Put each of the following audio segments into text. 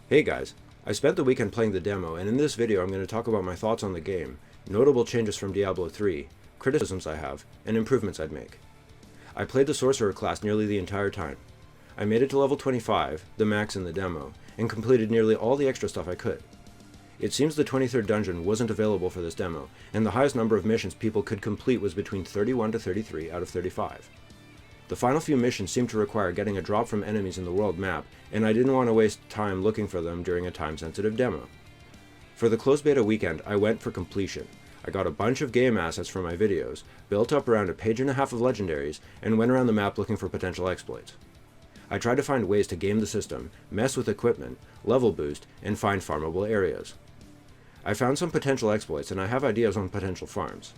Hey guys, I spent the weekend playing the demo, and in this video I'm going to talk about my thoughts on the game, notable changes from Diablo 3, criticisms I have, and improvements I'd make. I played the Sorcerer class nearly the entire time. I made it to level 25, the max in the demo, and completed nearly all the extra stuff I could. It seems the 23rd dungeon wasn't available for this demo, and the highest number of missions people could complete was between 31 to 33 out of 35. The final few missions seemed to require getting a drop from enemies in the world map, and I didn't want to waste time looking for them during a time-sensitive demo. For the closed beta weekend, I went for completion. I got a bunch of game assets from my videos, built up around a page and a half of legendaries, and went around the map looking for potential exploits. I tried to find ways to game the system, mess with equipment, level boost, and find farmable areas. I found some potential exploits, and I have ideas on potential farms.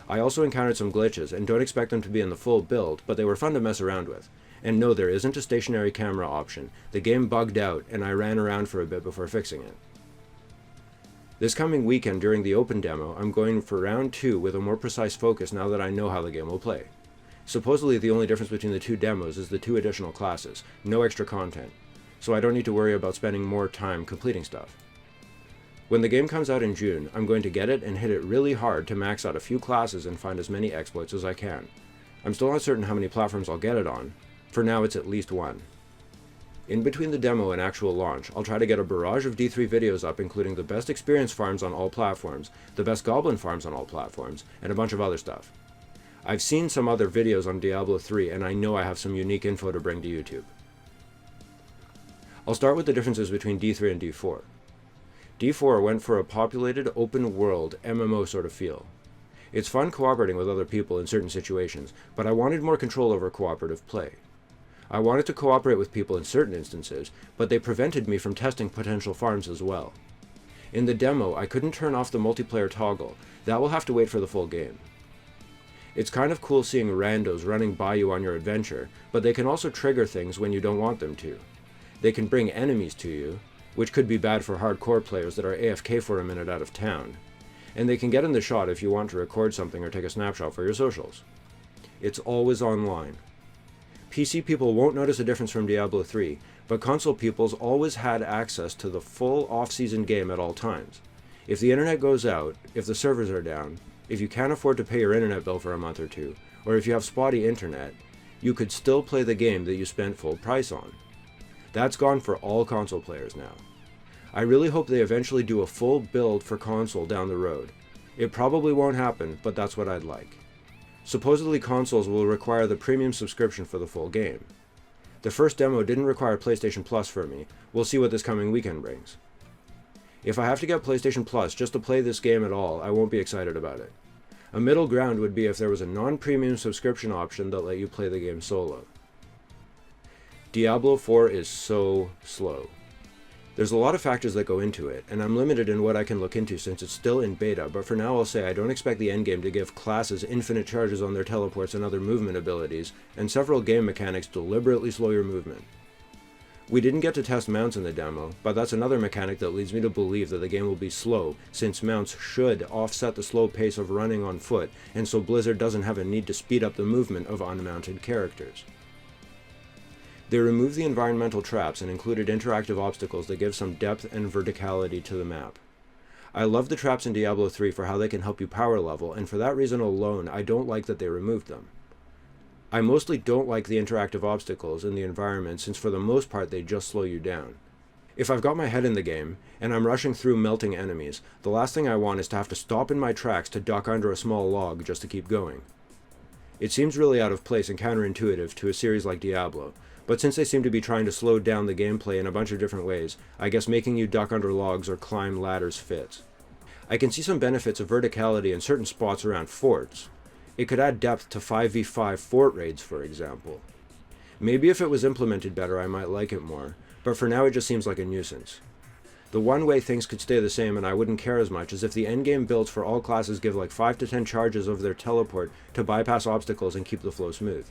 I also encountered some glitches, and don't expect them to be in the full build, but they were fun to mess around with. And no, there isn't a stationary camera option. The game bugged out, and I ran around for a bit before fixing it. This coming weekend during the open demo, I'm going for round 2 with a more precise focus now that I know how the game will play. Supposedly the only difference between the two demos is the 2 additional classes, no extra content, so I don't need to worry about spending more time completing stuff. When the game comes out in June, I'm going to get it and hit it really hard to max out a few classes and find as many exploits as I can. I'm still uncertain how many platforms I'll get it on. For now, it's at least one. In between the demo and actual launch, I'll try to get a barrage of D3 videos up, including the best experience farms on all platforms, the best goblin farms on all platforms, and a bunch of other stuff. I've seen some other videos on Diablo 3, and I know I have some unique info to bring to YouTube. I'll start with the differences between D3 and D4. D4 went for a populated, open-world, MMO sort of feel. It's fun cooperating with other people in certain situations, but I wanted more control over cooperative play. I wanted to cooperate with people in certain instances, but they prevented me from testing potential farms as well. In the demo, I couldn't turn off the multiplayer toggle. That will have to wait for the full game. It's kind of cool seeing randos running by you on your adventure, but they can also trigger things when you don't want them to. They can bring enemies to you, which could be bad for hardcore players that are AFK for a minute out of town, and they can get in the shot if you want to record something or take a snapshot for your socials. It's always online. PC people won't notice a difference from Diablo 3, but console people's always had access to the full off-season game at all times. If the internet goes out, if the servers are down, if you can't afford to pay your internet bill for a month or two, or if you have spotty internet, you could still play the game that you spent full price on. That's gone for all console players now. I really hope they eventually do a full build for console down the road. It probably won't happen, but that's what I'd like. Supposedly consoles will require the premium subscription for the full game. The first demo didn't require PlayStation Plus for me. We'll see what this coming weekend brings. If I have to get PlayStation Plus just to play this game at all, I won't be excited about it. A middle ground would be if there was a non-premium subscription option that let you play the game solo. Diablo 4 is so slow. There's a lot of factors that go into it, and I'm limited in what I can look into since it's still in beta, but for now I'll say I don't expect the endgame to give classes infinite charges on their teleports and other movement abilities, and several game mechanics deliberately slow your movement. We didn't get to test mounts in the demo, but that's another mechanic that leads me to believe that the game will be slow, since mounts should offset the slow pace of running on foot, and so Blizzard doesn't have a need to speed up the movement of unmounted characters. They removed the environmental traps and included interactive obstacles that give some depth and verticality to the map. I love the traps in Diablo 3 for how they can help you power level, and for that reason alone, I don't like that they removed them. I mostly don't like the interactive obstacles in the environment since for the most part they just slow you down. If I've got my head in the game, and I'm rushing through melting enemies, the last thing I want is to have to stop in my tracks to duck under a small log just to keep going. It seems really out of place and counterintuitive to a series like Diablo, but since they seem to be trying to slow down the gameplay in a bunch of different ways, I guess making you duck under logs or climb ladders fits. I can see some benefits of verticality in certain spots around forts. It could add depth to 5v5 fort raids, for example. Maybe if it was implemented better I might like it more, but for now it just seems like a nuisance. The one way things could stay the same and I wouldn't care as much is if the endgame builds for all classes give like 5 to 10 charges of their teleport to bypass obstacles and keep the flow smooth.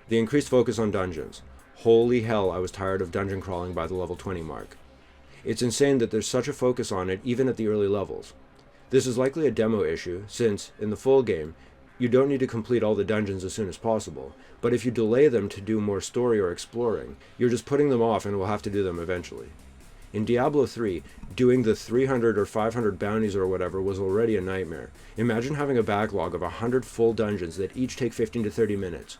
The increased focus on dungeons. Holy hell, I was tired of dungeon crawling by the level 20 mark. It's insane that there's such a focus on it even at the early levels. This is likely a demo issue, since, in the full game, you don't need to complete all the dungeons as soon as possible, but if you delay them to do more story or exploring, you're just putting them off and will have to do them eventually. In Diablo 3, doing the 300 or 500 bounties or whatever was already a nightmare. Imagine having a backlog of 100 full dungeons that each take 15 to 30 minutes.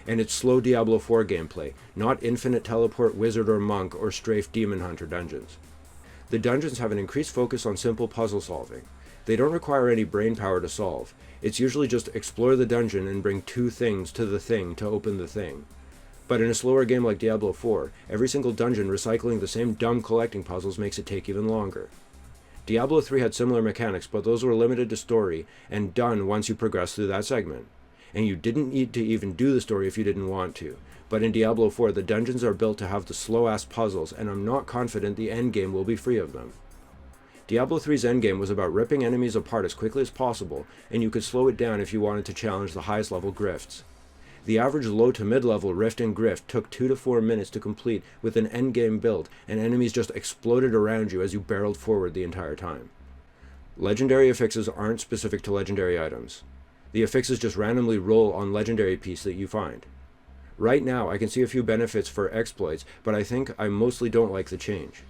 And it's slow Diablo 4 gameplay, not infinite teleport wizard or monk or strafe demon hunter dungeons. The dungeons have an increased focus on simple puzzle solving. They don't require any brain power to solve. It's usually just explore the dungeon and bring two things to the thing to open the thing. But in a slower game like Diablo 4, every single dungeon recycling the same dumb collecting puzzles makes it take even longer. Diablo 3 had similar mechanics, but those were limited to story and done once you progressed through that segment. And you didn't need to even do the story if you didn't want to. But in Diablo 4, the dungeons are built to have the slow-ass puzzles, and I'm not confident the endgame will be free of them. Diablo 3's endgame was about ripping enemies apart as quickly as possible, and you could slow it down if you wanted to challenge the highest level grifts. The average low to mid-level rift and grift took 2 to 4 minutes to complete with an endgame build, and enemies just exploded around you as you barreled forward the entire time. Legendary affixes aren't specific to legendary items. The affixes just randomly roll on legendary piece that you find. Right now, I can see a few benefits for exploits, but I think I mostly don't like the change.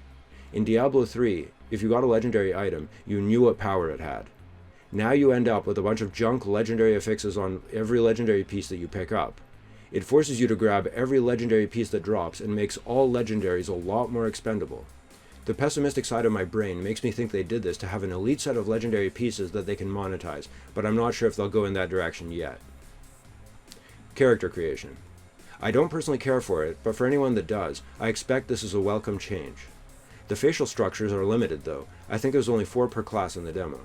In Diablo 3, if you got a legendary item, you knew what power it had. Now you end up with a bunch of junk legendary affixes on every legendary piece that you pick up. It forces you to grab every legendary piece that drops and makes all legendaries a lot more expendable. The pessimistic side of my brain makes me think they did this to have an elite set of legendary pieces that they can monetize, but I'm not sure if they'll go in that direction yet. Character creation. I don't personally care for it, but for anyone that does, I expect this is a welcome change. The facial structures are limited though. I think there's only 4 per class in the demo.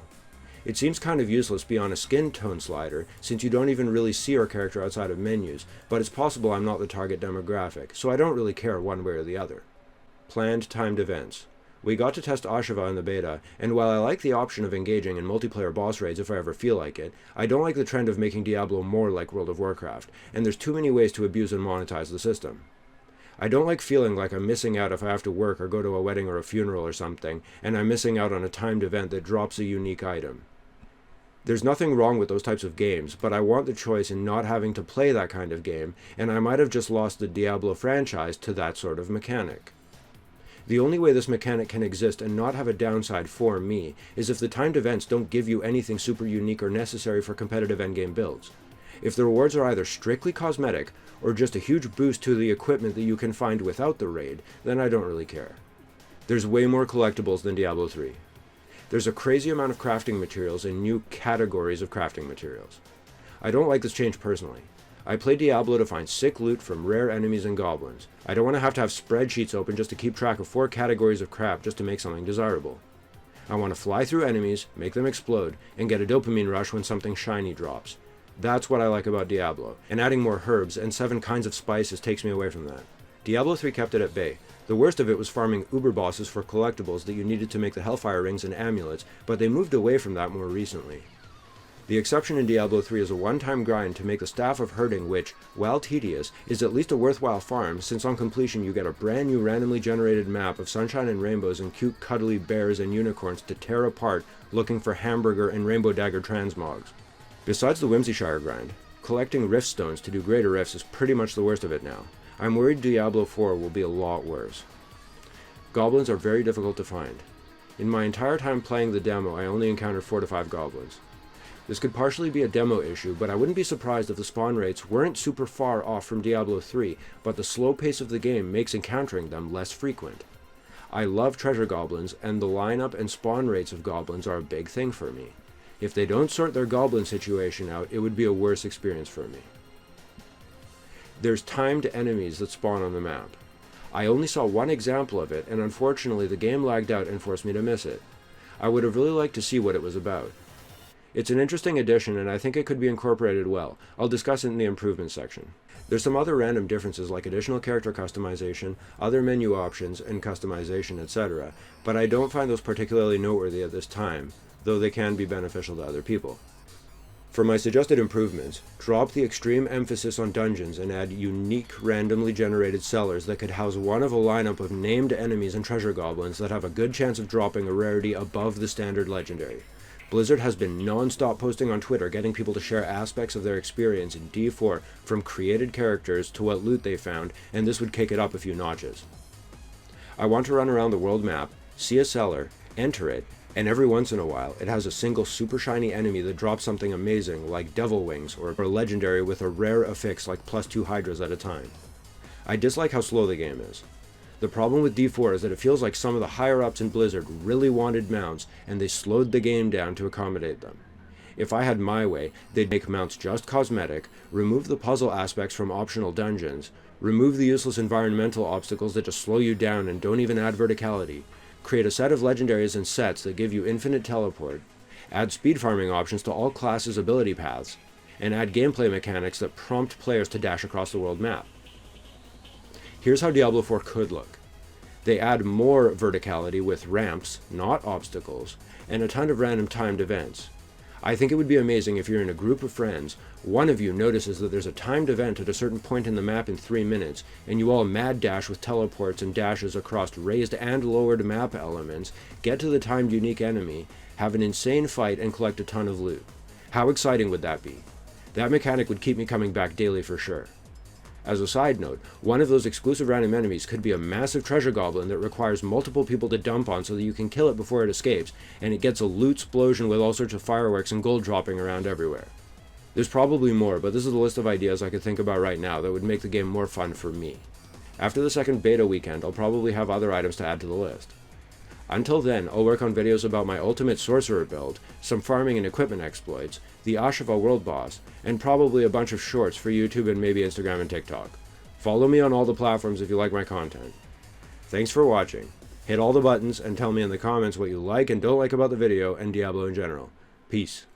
It seems kind of useless beyond a skin tone slider, since you don't even really see our character outside of menus, but it's possible I'm not the target demographic, so I don't really care one way or the other. Planned timed events. We got to test Ashava in the beta, and while I like the option of engaging in multiplayer boss raids if I ever feel like it, I don't like the trend of making Diablo more like World of Warcraft, and there's too many ways to abuse and monetize the system. I don't like feeling like I'm missing out if I have to work or go to a wedding or a funeral or something, and I'm missing out on a timed event that drops a unique item. There's nothing wrong with those types of games, but I want the choice in not having to play that kind of game, and I might have just lost the Diablo franchise to that sort of mechanic. The only way this mechanic can exist and not have a downside for me is if the timed events don't give you anything super unique or necessary for competitive endgame builds. If the rewards are either strictly cosmetic or just a huge boost to the equipment that you can find without the raid, then I don't really care. There's way more collectibles than Diablo 3. There's a crazy amount of crafting materials and new categories of crafting materials. I don't like this change personally. I play Diablo to find sick loot from rare enemies and goblins. I don't want to have spreadsheets open just to keep track of 4 categories of crap just to make something desirable. I want to fly through enemies, make them explode, and get a dopamine rush when something shiny drops. That's what I like about Diablo, and adding more herbs and 7 kinds of spices takes me away from that. Diablo 3 kept it at bay. The worst of it was farming uber bosses for collectibles that you needed to make the Hellfire rings and amulets, but they moved away from that more recently. The exception in Diablo 3 is a one-time grind to make the Staff of Herding, which, while tedious, is at least a worthwhile farm, since on completion you get a brand new randomly generated map of sunshine and rainbows and cute cuddly bears and unicorns to tear apart looking for hamburger and rainbow dagger transmogs. Besides the Whimsyshire grind, collecting rift stones to do greater rifts is pretty much the worst of it now. I'm worried Diablo 4 will be a lot worse. Goblins are very difficult to find. In my entire time playing the demo, I only encountered 4 to 5 goblins. This could partially be a demo issue, but I wouldn't be surprised if the spawn rates weren't super far off from Diablo 3, but the slow pace of the game makes encountering them less frequent. I love treasure goblins, and the lineup and spawn rates of goblins are a big thing for me. If they don't sort their goblin situation out, it would be a worse experience for me. There's timed enemies that spawn on the map. I only saw one example of it, and unfortunately the game lagged out and forced me to miss it. I would have really liked to see what it was about. It's an interesting addition, and I think it could be incorporated well. I'll discuss it in the improvements section. There's some other random differences like additional character customization, other menu options, and customization, etc., but I don't find those particularly noteworthy at this time, though they can be beneficial to other people. For my suggested improvements, drop the extreme emphasis on dungeons and add unique, randomly generated cellars that could house one of a lineup of named enemies and treasure goblins that have a good chance of dropping a rarity above the standard legendary. Blizzard has been non-stop posting on Twitter getting people to share aspects of their experience in D4 from created characters to what loot they found, and this would kick it up a few notches. I want to run around the world map, see a cellar, enter it, and every once in a while it has a single super shiny enemy that drops something amazing like devil wings or a legendary with a rare affix like +2 hydras at a time. I dislike how slow the game is. The problem with D4 is that it feels like some of the higher ups in Blizzard really wanted mounts and they slowed the game down to accommodate them. If I had my way, they'd make mounts just cosmetic, remove the puzzle aspects from optional dungeons, remove the useless environmental obstacles that just slow you down and don't even add verticality, create a set of legendaries and sets that give you infinite teleport, add speed farming options to all classes' ability paths, and add gameplay mechanics that prompt players to dash across the world map. Here's how Diablo 4 could look. They add more verticality with ramps, not obstacles, and a ton of random timed events. I think it would be amazing if you're in a group of friends, one of you notices that there's a timed event at a certain point in the map in 3 minutes, and you all mad dash with teleports and dashes across raised and lowered map elements, get to the timed unique enemy, have an insane fight, and collect a ton of loot. How exciting would that be? That mechanic would keep me coming back daily for sure. As a side note, one of those exclusive random enemies could be a massive treasure goblin that requires multiple people to dump on so that you can kill it before it escapes, and it gets a loot explosion with all sorts of fireworks and gold dropping around everywhere. There's probably more, but this is the list of ideas I could think about right now that would make the game more fun for me. After the second beta weekend, I'll probably have other items to add to the list. Until then, I'll work on videos about my ultimate sorcerer build, some farming and equipment exploits, the Ashava world boss, and probably a bunch of shorts for YouTube and maybe Instagram and TikTok. Follow me on all the platforms if you like my content. Thanks for watching. Hit all the buttons and tell me in the comments what you like and don't like about the video and Diablo in general. Peace.